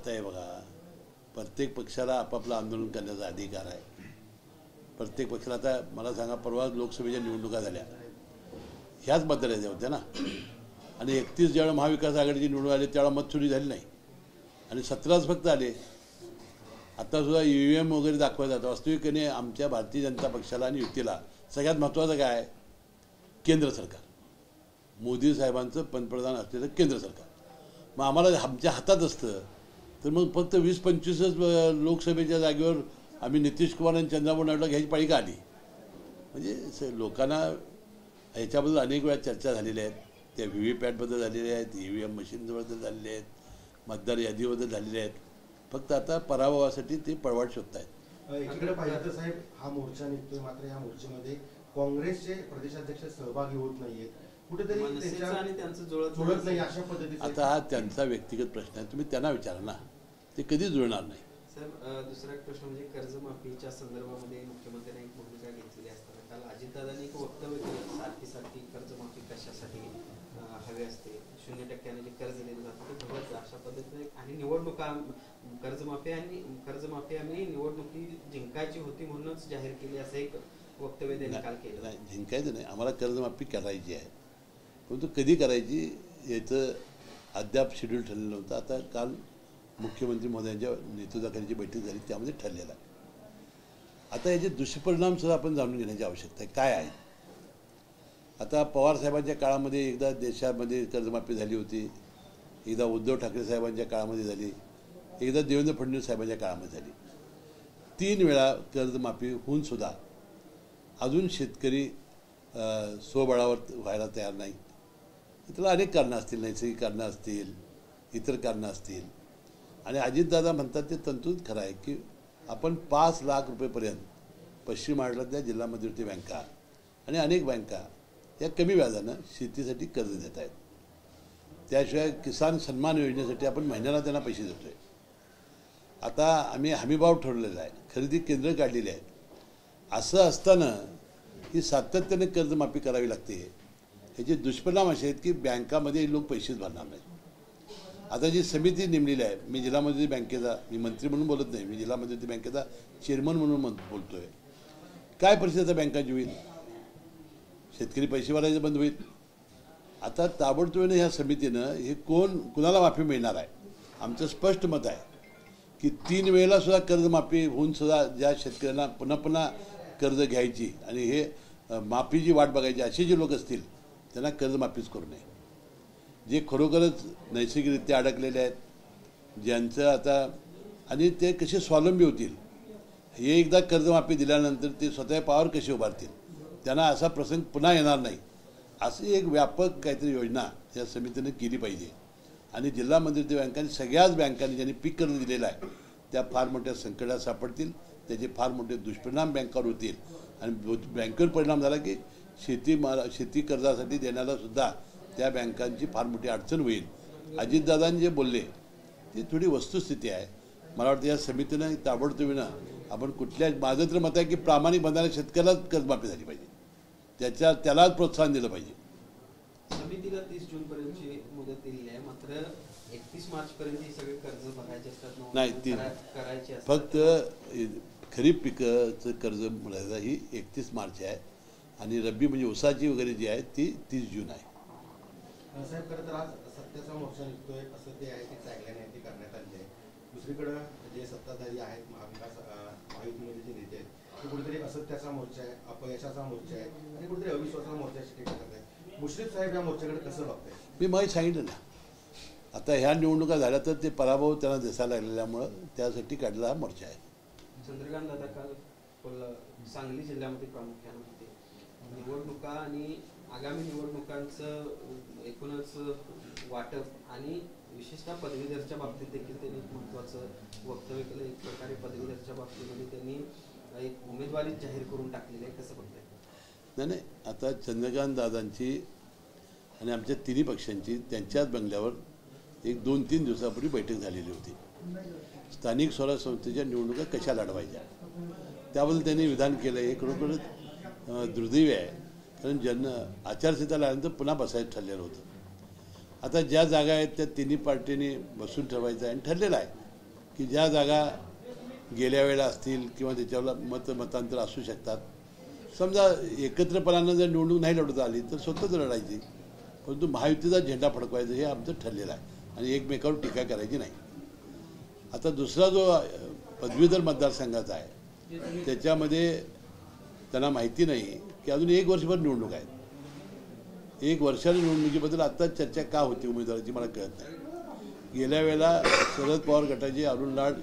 आता हे बघा, प्रत्येक पक्षाला आपापलं आंदोलन करण्याचा अधिकार आहे. प्रत्येक पक्षाला आता मला सांगा, परवा लोकसभेच्या निवडणुका झाल्या, ह्याच बदलायच्या होत्या ना. आणि 31 ज्यावेळेला महाविकास आघाडीची निवडणूक आली त्यावेळेला मतचोरी झाली नाही आणि 17च फक्त आले. आत्तासुद्धा EVM वगैरे दाखवलं जातं. वास्तविकपणे आमच्या भारतीय जनता पक्षाला आणि युतीला सगळ्यात महत्त्वाचं काय आहे? केंद्र सरकार, मोदी साहेबांचं पंतप्रधान असलेलं केंद्र सरकार. मग आम्हाला आमच्या हातात असतं तर मग फक्त 20-25च लोकसभेच्या जागेवर आम्ही नितीश कुमार आणि चंद्रबाबू नायडूला घ्यायची पाळी का आली? म्हणजे लोकांना ह्याच्याबद्दल अनेक वेळा चर्चा झालेल्या आहेत. त्या VVPATबद्दल झालेल्या आहेत, EVM मशीनबद्दल झालेल्या आहेत, मतदार यादीबद्दल झालेल्या आहेत. फक्त आता पराभवासाठी ते पळवाट शोधत आहेत. एकीकडे पाहिलं तर साहेब, हा मोर्चा निघतोय, मात्र या मोर्चामध्ये काँग्रेसचे प्रदेशाध्यक्ष सहभागी होत नाहीयेत. कुठेतरी त्यांचं जुळत नाही अशा पद्धतीचं. आता हा त्यांचा व्यक्तिगत प्रश्न आहे, तुम्ही त्यांना विचारा ना, ते कधी जुळणार नाही. साहेब, दुसरा एक प्रश्न म्हणजे कर्जमाफीच्या संदर्भामध्ये मुख्यमंत्र्यांनी एक भूमिका घेतलेली असताना काल अजितदादांनी एक वक्तव्य केलं, सारखी कर्जमाफी कशासाठी हवी असते, 0% जे कर्ज दिलं जातं ते भरत अशा पद्धतीने, आणि निवडणुका कर्जमाफी आम्ही निवडणुकी जिंकायची होती म्हणूनच जाहीर केली असं एक वक्तव्य त्यांनी काल केलं. नाही, जिंकायचं नाही, आम्हाला कर्जमाफी करायची आहे, परंतु कधी करायची याचं अद्याप शेड्यूल ठरलेलं नव्हतं. आता काल मुख्यमंत्री महोदयांच्या नेतृत्वाखालीची बैठक झाली, त्यामध्ये ठरलेलं आहे. आता याचे दुष्परिणाम सुद्धा आपण जाणून घेण्याची आवश्यकता आहे. काय आहे? आता पवारसाहेबांच्या काळामध्ये एकदा देशामध्ये कर्जमाफी झाली होती, एकदा उद्धव ठाकरे साहेबांच्या काळामध्ये झाली, एकदा देवेंद्र फडणवीस साहेबांच्या काळामध्ये झाली. 3 वेळा कर्जमाफी होऊन सुद्धा अजून शेतकरी स्वबळावर व्हायला तयार नाही. त्याला अनेक कारणं असतील, नैसर्गिक कारणं असतील, इतर कारणं असतील. आणि अजितदादा म्हणतात ते तंतुत खरं आहे की आपण 5 लाख रुपयेपर्यंत पश्चिम महाराष्ट्रातल्या जिल्हा मध्यवर्ती बँका आणि अनेक बँका या कमी व्याजानं शेतीसाठी कर्ज देत आहेत. त्याशिवाय किसान सन्मान योजनेसाठी आपण महिन्याला त्यांना पैसे देतो आहे. आता आम्ही हमीभाव ठरवलेला आहे, खरेदी केंद्र काढलेली आहेत. असं असताना ही सातत्याने कर्जमाफी करावी लागते. ह्याचे दुष्परिणाम असे आहेत की बँकामध्ये लोक पैसेच भरणार नाहीत. आता जी समिती नेमलेली आहे, मी जिल्हा मध्यवर्ती बँकेचा, मी मंत्री म्हणून बोलत नाही, मी जिल्हा मध्यवर्ती बँकेचा चेअरमन म्हणून बोलतो आहे. काय परिस्थिती आता बँकांची होईल? शेतकरी पैसे भरायचं बंद होईल. आता ताबडतोबीने ह्या समितीनं हे कुणाला माफी मिळणार आहे? आमचं स्पष्ट मत आहे की 3 वेळेला सुद्धा कर्जमाफी होऊन सुद्धा ज्या शेतकऱ्यांना पुन्हा पुन्हा कर्ज घ्यायची आणि हे माफीची वाट बघायची असे जे लोक असतील त्यांना कर्जमाफीच करू नये. जे खरोखरच नैसर्गिकरित्या अडकलेले आहेत, ज्यांचं आता, आणि ते कसे स्वावलंबी होतील, हे एकदा कर्जमाफी दिल्यानंतर ते स्वतः पावर कसे उभारतील, त्यांना असा प्रसंग पुन्हा येणार नाही, अशी एक व्यापक काहीतरी योजना या समितीने केली पाहिजे. आणि जिल्हा मध्यवर्ती बँकांनी, सगळ्याच बँकांनी ज्यांनी पीक कर्ज दिलेलं आहे त्या फार मोठ्या संकटात सापडतील. त्याचे फार मोठे दुष्परिणाम बँकावर होतील. आणि बँकेवर परिणाम झाला की शेती कर्जासाठी देण्याला सुद्धा त्या बँकांची फार मोठी अडचण होईल. अजितदादांनी जे बोलले ती थोडी वस्तुस्थिती आहे. मला वाटतं या समितीनं ताबडतोबीनं आपण माझं तर मत आहे की प्रामाणिक बनणाऱ्या शेतकऱ्यालाच कर्जमाफी झाली पाहिजे, त्यालाच प्रोत्साहन दिलं पाहिजे. समितीला 30 जूनपर्यंतची मुदत दिलेली आहे, मात्र 31 मार्चपर्यंत ही सगळे कर्ज भरायचे असतात. नाही, ती करायची फक्त खरीप पिकाचं कर्ज मिळायचं ही 31 मार्च आहे आणि रब्बी म्हणजे ऊसाची वगैरे जी आहे ती 30 जून आहे. साहेब, खरं तर आज सत्तेचा मोर्चा निघतोय असं ते आहे की टॅगलाईन ते करण्यात आले आहे. दुसरीकडं जे सत्ताधारी आहेत, महायुतीमध्ये जे नेते आहेत, ते कुठेतरी असत्याचा मोर्चा आहे, अपयशाचा मोर्चा आहे आणि कुठेतरी अविश्वासाचा मोर्चाची टीका करत आहे. मुश्रीफ साहेब या मोर्चाकडे कसं बघताय? मी माहीत सांगितलं ना, आता ह्या निवडणुका झाल्या तर ते पराभव त्यांना दिसायला लागलेल्यामुळं त्यासाठी काढलेला हा मोर्चा आहे. चंद्रकांत दादा काल सांगली जिल्ह्यामध्ये प्रामुख्याने होते. निवडणुका आणि आगामी निवडणुकांचं एकूणच वाटप आणि विशेषतः पदवीधरच्या बाबतीत देखील त्यांनी एक महत्त्वाचं वक्तव्य केलं. एक प्रकारे पदवीधरच्या बाबतीमध्ये त्यांनी एक उमेदवारी जाहीर करून टाकलेली आहे. कसं बघताय? नाही, आता चंद्रकांत दादांची आणि आमच्या तिन्ही पक्षांची त्यांच्याच बंगल्यावर एक 2-3 दिवसापूर्वी बैठक झालेली होती. स्थानिक स्वराज्य संस्थेच्या निवडणुका कशा लढवायच्या त्याबद्दल त्यांनी विधान केलं. हे खरोखरच दुर्दैवी आहे, कारण आचारसंहिता आल्यानंतर पुन्हा बसायचं ठरलेलं होतं. आता ज्या जागा आहेत त्या तिन्ही पार्टीने बसून ठरवायचं आहे आणि ठरलेलं आहे. की ज्या जागा गेल्या वेळेला असतील किंवा त्याच्यावर मतांतर असू शकतात, समजा एकत्रपणानं जर निवडणूक नाही लढवता आली तर स्वतःच लढायची, परंतु महायुतीचा झेंडा फडकवायचा हे आमचं ठरलेलं आहे आणि एकमेकावर टीका करायची नाही. आता दुसरा जो पदवीधर मतदारसंघाचा आहे त्याच्यामध्ये त्यांना माहिती नाही की अजून 1 वर्षभर निवडणूक आहेत. 1 वर्षाच्या निवडणुकीबद्दल आत्ताच चर्चा का होती उमेदवाराची मला कळत नाही. गेल्या वेळेला शरद पवार गटाचे अरुण लाड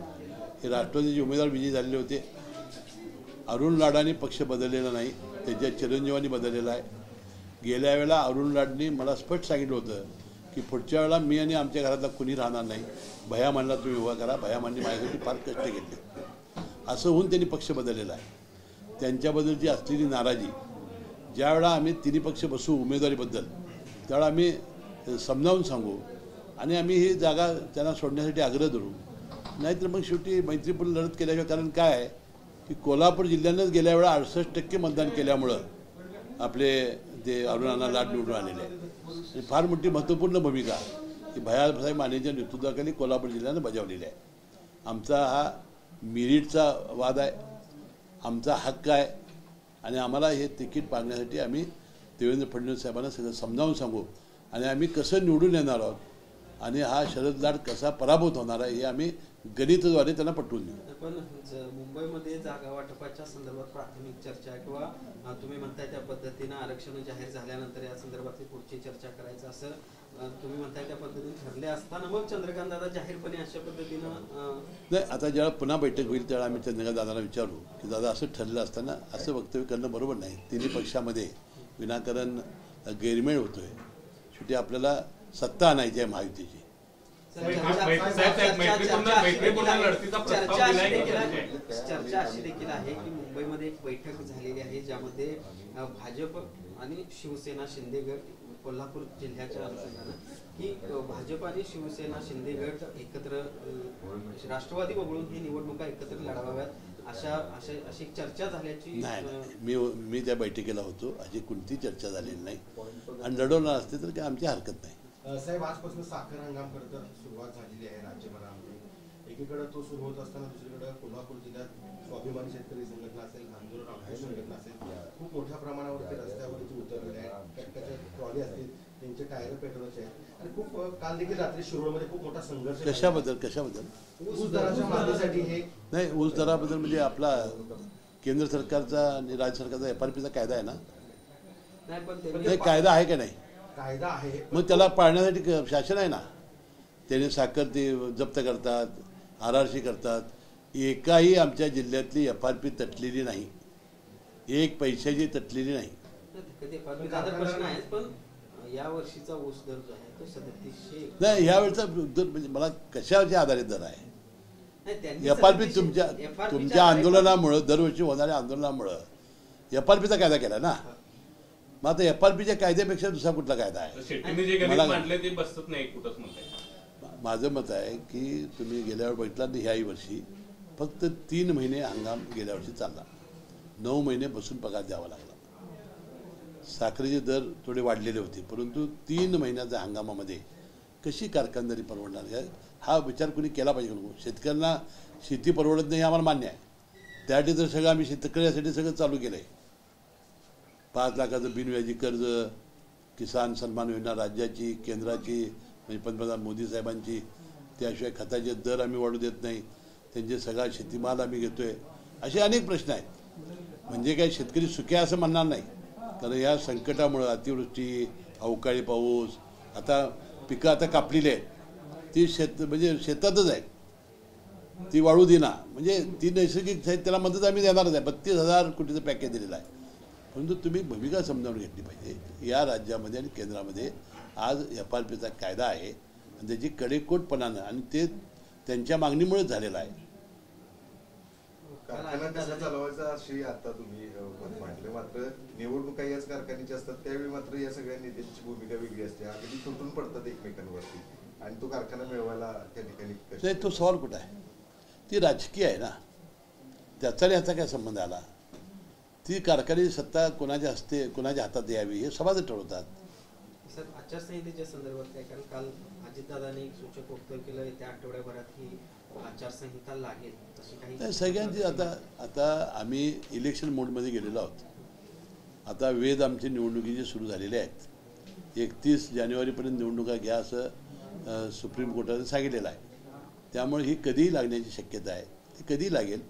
हे राष्ट्रवादीचे उमेदवार विजयी झालेले होते. अरुण लाडांनी पक्ष बदललेला नाही, त्याच्या चिरंजीवांनी बदललेला आहे. गेल्या वेळेला अरुण लाडनी मला स्पष्ट सांगितलं होतं की पुढच्या वेळेला मी आणि आमच्या घरातला कुणी राहणार नाही, भयामानला तुम्ही उभा करा. भयामाननी माझ्यासाठी फार कष्ट घेतले. असं होऊन त्यांनी पक्ष बदललेला आहे. त्यांच्याबद्दलची असलेली नाराजी ज्यावेळेला आम्ही तिन्ही पक्ष बसू उमेदवारीबद्दल त्यावेळेला आम्ही समजावून सांगू आणि आम्ही ही जागा त्यांना सोडण्यासाठी आग्रह धरू. नाहीतर मग शेवटी मैत्रीपूर्ण लढत केल्याशिवाय, कारण काय आहे की कोल्हापूर जिल्ह्यानंच गेल्या वेळा 68% मतदान केल्यामुळं आपले ते अरुणांना लाड निवडून आलेले आहे. फार मोठी महत्त्वपूर्ण भूमिका ही भैयासाहेब मानेच्या नेतृत्वाखाली कोल्हापूर जिल्ह्यानं बजावलेली आहे. आमचा हा मिरिटचा वाद आहे, आमचा हक्क आहे आणि आम्हाला हे तिकीट पाडण्यासाठी आम्ही देवेंद्र फडणवीस साहेबांना सगळं समजावून सांगू आणि आम्ही कसं निवडून येणार आहोत आणि हा शरद लाड कसा पराभूत होणार आहे हे आम्ही गणिताद्वारे त्यांना पटवून देऊ. पण मुंबईमध्ये जागा वाटपाच्या संदर्भात प्राथमिक चर्चा किंवा तुम्ही म्हणताय त्या पद्धतीनं आरक्षण जाहीर झाल्यानंतर या संदर्भातली पुढची चर्चा करायचं असं तुम्ही म्हणताय त्या पद्धतीने ठरले असताना मग चंद्रकांत दादा जाहीरपणे अशा पद्धतीनं नाही, आता जेव्हा पुन्हा बैठक होईल त्यावेळेला आम्ही चंद्रकांत दादाला विचारू की दादा असं ठरलं असताना असं वक्तव्य करणं बरोबर नाही. तिन्ही पक्षामध्ये विनाकारण गैरमेळ होतोय. शेवटी आपल्याला सत्ता आणायची आहे महायुतीची. चर्चा अशी देखील आहे की मुंबईमध्ये एक बैठक झालेली आहे ज्यामध्ये भाजप आणि शिवसेना शिंदे गट कोल्हापूर जिल्ह्याच्या अनुषंगानं की भाजप आणि शिवसेना शिंदे गट एकत्र राष्ट्रवादी वगळून ही निवडणुका एकत्र लढवाव्यात अशी चर्चा झाल्याची नाही. मी त्या बैठकीला होतो, अशी कोणती चर्चा झालेली नाही आणि लढवणार असते तर काय आमची हरकत नाही. साहेब, आजपासून साखर हंगाम खरं सुरुवात झालेली आहे राज्यभरामध्ये. एकीकडे तो सुरू होत असताना दुसरीकडे कोल्हापूर जिल्ह्यात स्वाभिमानी शेतकरी संघटना असेल, आंदोलन संघटना असेल, खूप मोठ्या प्रमाणावरती रस्त्यावरती उतरलेले आहेत. ट्रॅक्टरच्या ट्रॉली असतील, त्यांचे टायर पेट्रोलचे आहेत आणि खूप काल देखील रात्री शिरोळमध्ये खूप मोठा संघर्ष. कशाबद्दल ऊस दराच्या मागणीसाठी हे नाही. ऊस दराबद्दल म्हणजे आपला केंद्र सरकारचा आणि राज्य सरकारचा FRPचा कायदा आहे ना. नाही, कायदा आहे का नाही? कायदा आहे, मग त्याला पाळण्यासाठी शासन आहे ना. त्याने साखर ते जप्त करतात, RRC करतात. एकाही आमच्या जिल्ह्यातली FRP तटलेली नाही, 1 पैशाची तटलेली नाही. प्रश्न आहे पण या वर्षीचा ऊस दर जो आहे तो 3700 नाही. ह्यावेळेचा दर म्हणजे मला कशावरच्या आधारित दर आहे? FRP तुमच्या आंदोलनामुळं, दरवर्षी होणाऱ्या आंदोलनामुळं FRPचा कायदा केला ना. मग आता FRPच्या कायद्यापेक्षा दुसरा कुठला कायदा आहे? माझं मत आहे की तुम्ही गेल्यावर बघितला तर ह्याही वर्षी फक्त 3 महिने हंगाम गेल्या वर्षी चालला, 9 महिने बसून पगार द्यावा लागला. साखरेचे दर थोडे वाढलेले होते, परंतु 3 महिन्याच्या हंगामामध्ये कशी कारखानदारी परवडणार हा विचार कोणी केला पाहिजे. शेतकऱ्यांना शेती परवडत नाही हे आम्हाला मान्य आहे. त्यासाठी तर सगळं आम्ही शेतकऱ्यासाठी सगळं चालू केलं आहे. 5 लाखाचं बिनव्याजी कर्ज, किसान सन्मान योजना राज्याची, केंद्राची म्हणजे पंतप्रधान मोदी साहेबांची, त्याशिवाय खताचे दर आम्ही वाढू देत नाही, त्यांचे सगळा शेतीमाल आम्ही घेतोय. असे अनेक प्रश्न आहेत. म्हणजे काय शेतकरी सुखी असं म्हणणार नाही, कारण या संकटामुळं अतिवृष्टी, अवकाळी पाऊस, आता पिकं आता कापलेली आहेत, ती म्हणजे शेतातच आहे, ती वाळू देना. म्हणजे ती नैसर्गिक साहित्य त्याला मदत आम्ही देणारच आहे. 32,000 कोटीचं पॅकेज दिलेलं आहे. परंतु तुम्ही भूमिका समजावून घेतली पाहिजे. या राज्यामध्ये आणि केंद्रामध्ये आज FRPचा कायदा आहे आणि त्याची कडेकोटपणानं आणि ते त्यांच्या मागणीमुळेच झालेलं आहे. कारखाना कसा चालवायचा अशी आता तुम्ही म्हटलं, मात्र निवडणुका याच कारखान्याच्या असतात त्यावेळी मात्र या सगळ्या नेत्यांची भूमिका वेगळी असते. अगदी तुटून पडतात एकमेकांवरती आणि तो कारखाना मिळवायला त्या ठिकाणी नाही. तो सवाल कुठं आहे? ती राजकीय आहे ना, त्याचा आणि ह्याचा काय संबंध आला? ती कारखान्याची सत्ता कोणाच्या हस्ते, कोणाच्या हातात यावी हे सभाच ठरवतात. सर, आचारसंहितेच्या संदर्भात काय, कारण काल अजितदादांनी एक सूचक वक्तव्य केलं, येत्या आठवड्याभरात ही आचारसंहिता लागेल तशी काही नाही, सगळ्यांची आता आम्ही इलेक्शन मोडमध्ये गेलेलो आहोत. आता वेद आमचे निवडणुकीचे सुरू झालेले आहेत. 31 जानेवारीपर्यंत निवडणुका घ्या असं सुप्रीम कोर्टाने सांगितलेलं आहे. त्यामुळे ही कधीही लागण्याची शक्यता आहे. ती कधी लागेल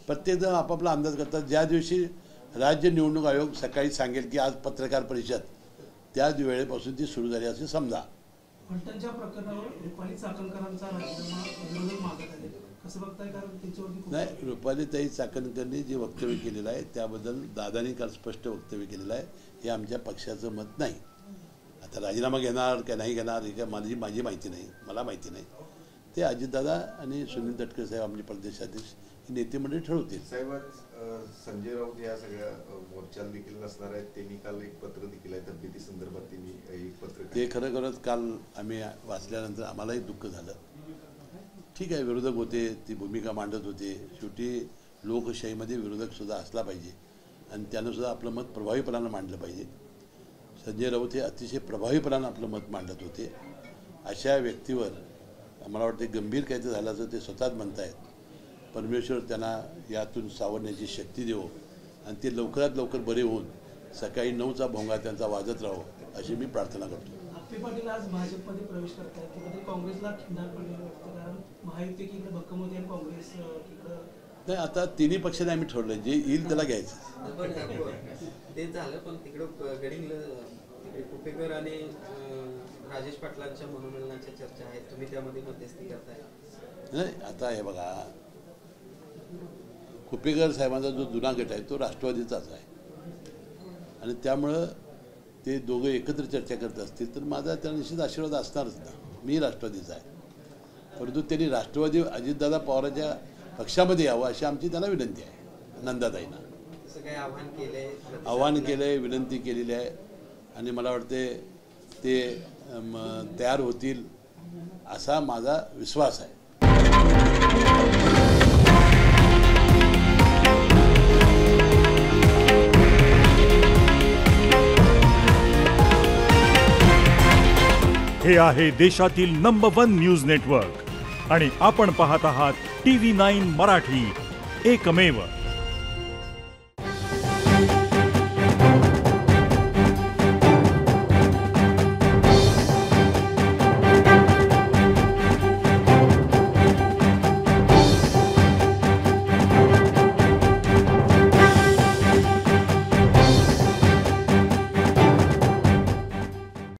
प्रत्येकजण आपापला अंदाज करतात. ज्या दिवशी राज्य निवडणूक आयोग सकाळी सांगेल की आज पत्रकार परिषद, त्याच वेळेपासून ती सुरू झाली असे समजा. फलटणच्या प्रकरणावर रुपाली चाकणकरांचा राजीनामा विरोधक मागत आहे, कसं बघताय? कारण त्यांच्यावरती नाही, रुपालीताई चाकणकरनी जे वक्तव्य केलेलं आहे त्याबद्दल दादानी काल स्पष्ट वक्तव्य केलेलं आहे. हे आमच्या पक्षाचं मत नाही. आता राजीनामा घेणार का नाही घेणार हे काय माझी माहिती नाही, मला माहिती नाही. ते अजितदादा आणि सुनील तटकरे साहेब आमचे प्रदेशाध्यक्ष हे नेते मंडळी ठरवतील. साहेब, संजय राऊत या सगळ्या मोर्चाला देखील नसणार आहेत. त्यांनी काल एक पत्र देखील आहे तब्येती संदर्भात, त्यांनी एक पत्र ते खरंच काल आम्ही वाचल्यानंतर आम्हालाही दुःख झालं. ठीक आहे, विरोधक होते, ती भूमिका मांडत होते. शेवटी लोकशाहीमध्ये विरोधकसुद्धा असला पाहिजे आणि त्यानंसुद्धा आपलं मत प्रभावीपणानं मांडलं पाहिजे. संजय राऊत हे अतिशय प्रभावीपणानं आपलं मत मांडत होते. अशा व्यक्तीवर मला वाटते गंभीर काहीतरी झाल्याचं ते स्वतःच म्हणतायत. परमेश्वर त्यांना यातून सावरण्याची शक्ती देवो आणि ते लवकरात लवकर बरे होऊन सकाळी 9चा भोंगा त्यांचा वाजत राहो अशी मी प्रार्थना करतो. आप्पे पाटील आज भाजपमध्ये प्रवेश करतात, त्याबद्दल काँग्रेसला खिंडार पडलेलं वाटतं, कारण महायुती की इकडे भक्कम होते आणि काँग्रेस इकडं नाही. आता तिन्ही पक्षाने आम्ही ठरवलं जे येईल त्याला घ्यायचं. पण ते झालं, पण तिकडं गडिंगला तिकडे कुपेकर आणि राजेश पाटलांच्या मनोमिलनाच्या चर्चा आहेत. तुम्ही त्यामध्ये मध्यस्थी करताय? नाही, आता हे बघा, कुपेकर साहेबांचा जो जुना गट आहे तो राष्ट्रवादीचाच आहे आणि त्यामुळं ते दोघं एकत्र चर्चा करत असतील तर माझा त्या निश्चित आशीर्वाद असणारच ना. मी राष्ट्रवादीचा आहे, परंतु त्यांनी राष्ट्रवादी अजितदादा पवारांच्या पक्षामध्ये यावं अशी आमची त्यांना विनंती आहे. नंदाताईंना असं काही आव्हान केलं आहे, विनंती केलेली आहे आणि मला वाटते ते तयार होतील असा माझा विश्वास आहे. हे आहे देशातील नंबर 1 न्यूज नेटवर्क आणि आपण पाहत आहात TV9 मराठी, एकमेव.